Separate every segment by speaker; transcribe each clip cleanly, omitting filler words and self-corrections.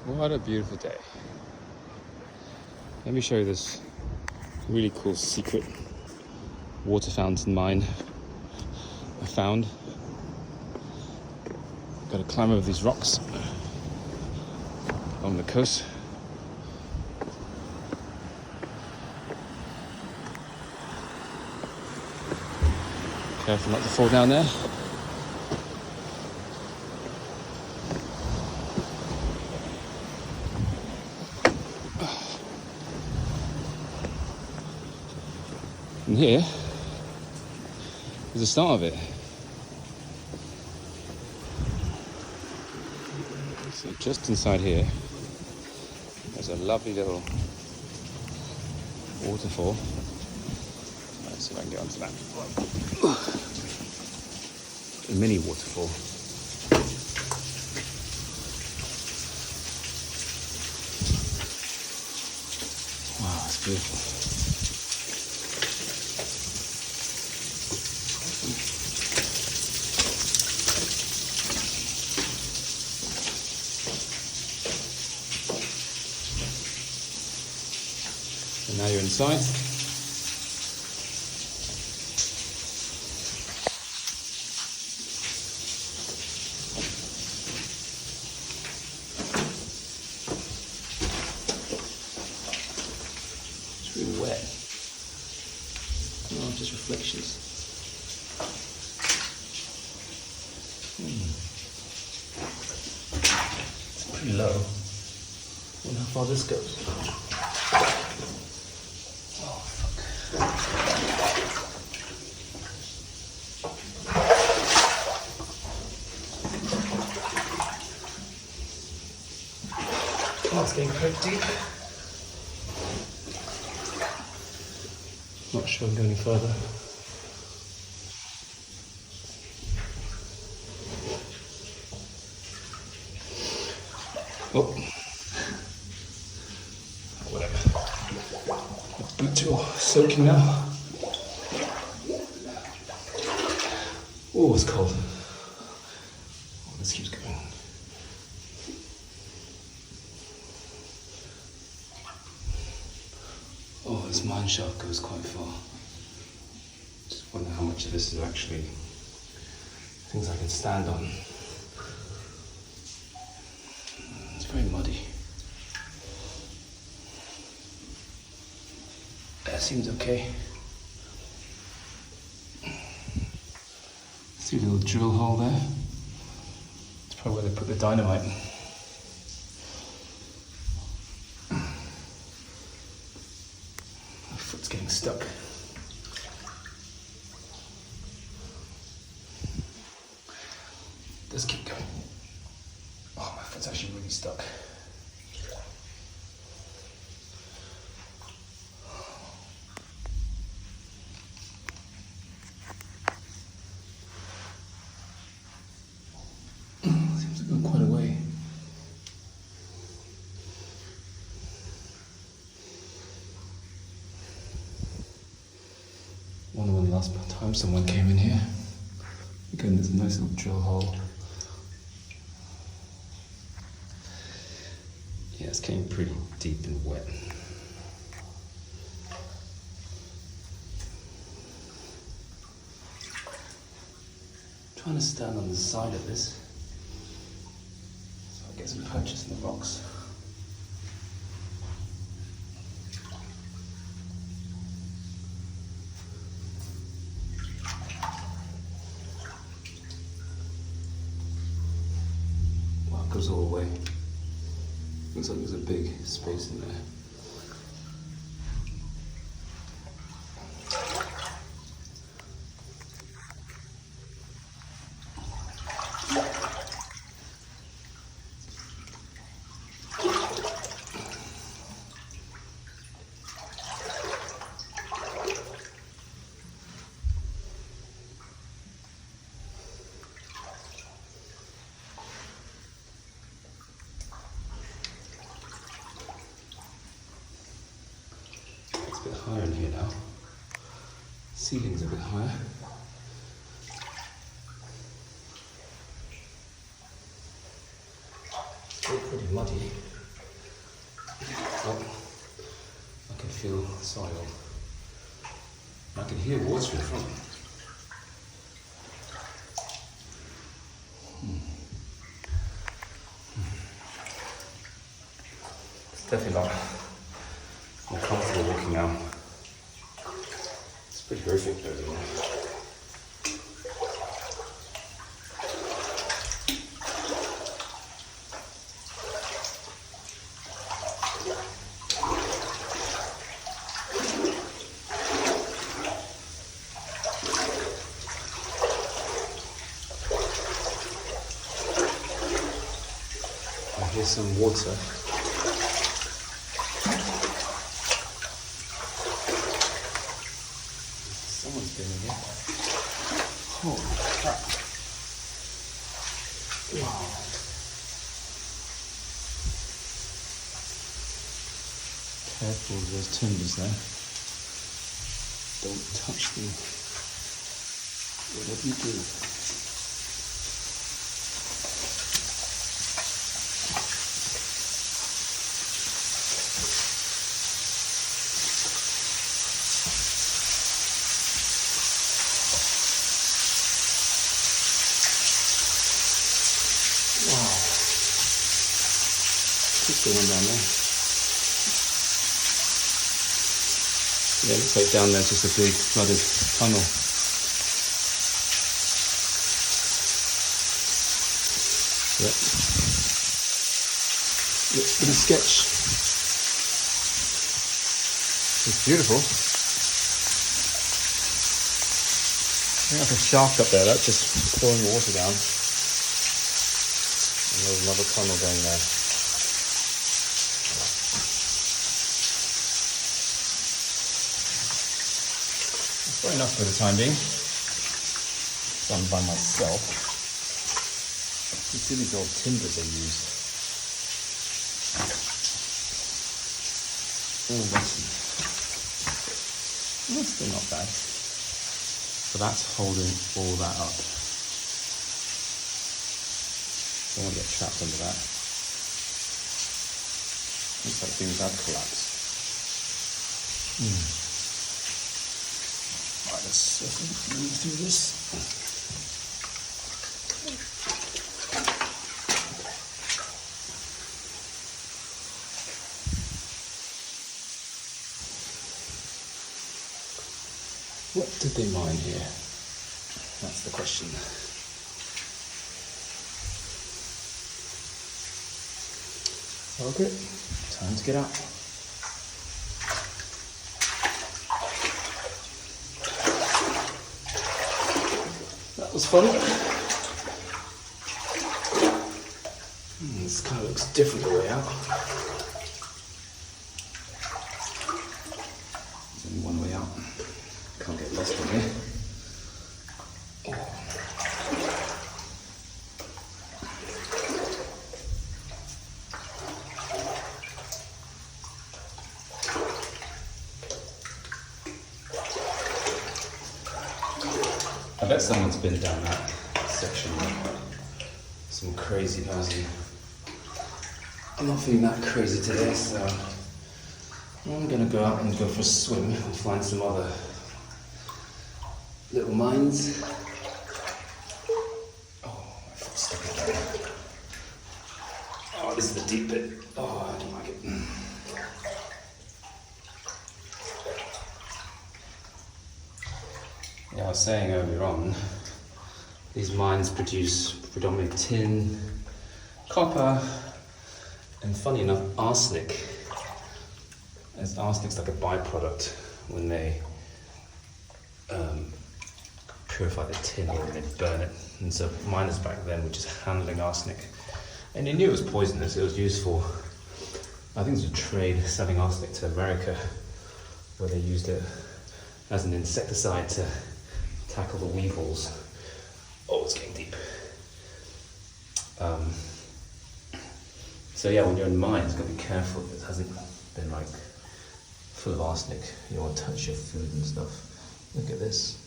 Speaker 1: What a beautiful day. Let me show you this really cool secret water fountain mine I found. Got to climb over these rocks along the coast. Careful not to fall down there. And here is the start of it. So just inside here, there's a lovely little waterfall. Let's see if I can get onto that. A mini waterfall. Wow, it's beautiful. And now you're inside. It's really wet. Oh, just reflections. It's pretty low. I wonder how far this goes. Oh, it's getting quite deep. Not sure I'll go any further. Oh. Whatever. The boots are all soaking now. Oh, it's cold. Oh, this keeps going. Oh, this mine shaft goes quite far. Just wonder how much of this is actually things I can stand on. It's very muddy. That seems okay. See a little drill hole there? It's probably where they put the dynamite. My foot's getting stuck. Let's keep going. Oh, my foot's actually really stuck. Seems to go quite a way. Wonder when the last time someone came in here. Again, there's a nice little drill hole. Yeah, it's getting pretty deep and wet. Trying to stand on the side of this so I get some purchase in the rocks. Wow, it goes all the way. Looks like there's a big space in there. It's a bit higher in here now. Ceiling's a bit higher. Still pretty muddy. Oh, I can feel soil. I can hear water in front. It's definitely a lot more comfortable walking now. It's pretty horrific though, isn't it? Here's some water. Someone's been in here. Holy crap. Wow. Careful with those timbers there. Don't touch them. Whatever you do. Wow. Keep going down there. Yeah, it looks like down there's just a big flooded tunnel. Yep. Looks pretty sketch. It's beautiful. I think that's a shark up there. That's just pouring water down. And there's another tunnel going there. That's fair enough for the time being. Done by myself. You see these old timbers they used. All rotten. That's still not bad. So that's holding all that up. Don't want to get trapped under that. Looks like things have collapsed. Alright, let's move through this. What did they mine here? That's the question. Okay, time to get out. That was fun. This kind of looks different the way out. There's only one way out. Can't get lost in here. I bet someone's been down that section. Some crazy person. I'm not feeling that crazy today, so I'm gonna go out and go for a swim and find some other little mines. Oh, my foot's stuck in there. Oh, this is the deep bit. Oh, I don't like it. Yeah, I was saying earlier on, these mines produce predominantly tin, copper, and funny enough, arsenic. As arsenic's like a byproduct when they purify the tin and they burn it. And so miners back then were just handling arsenic. And they knew it was poisonous. It was used for, I think it was a trade selling arsenic to America, where they used it as an insecticide to tackle the weevils. Oh, it's getting deep. So yeah, when you're in mines, you've got to be careful if it hasn't been like full of arsenic. You don't want to touch your food and stuff. Look at this.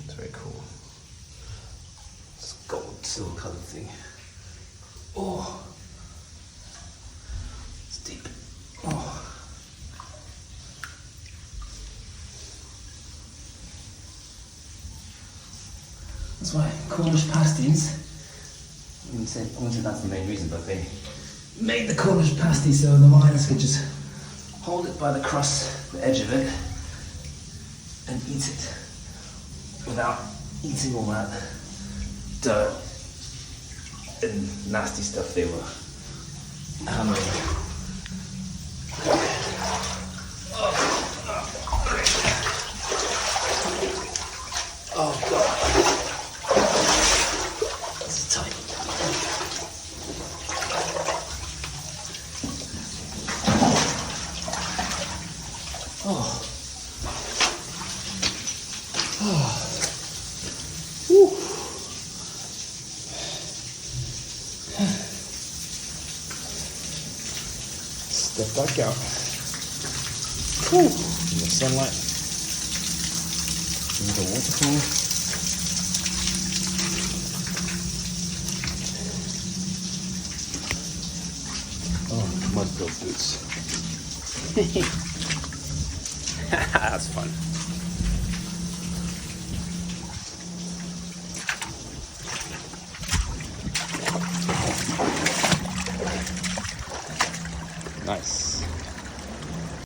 Speaker 1: It's very cool. It's gold, silver coloured thing. Oh, That's why Cornish pasties, I wouldn't say that's the main reason, but they made the Cornish pasty so the miners could just hold it by the crust, the edge of it, and eat it without eating all that dirt and nasty stuff they were hammering. Oh god. This is tight. Oh. Oh. Whew. Step back out. Whew. In the sunlight. In the waterfall. Oh, mud-filled boots. That's fun.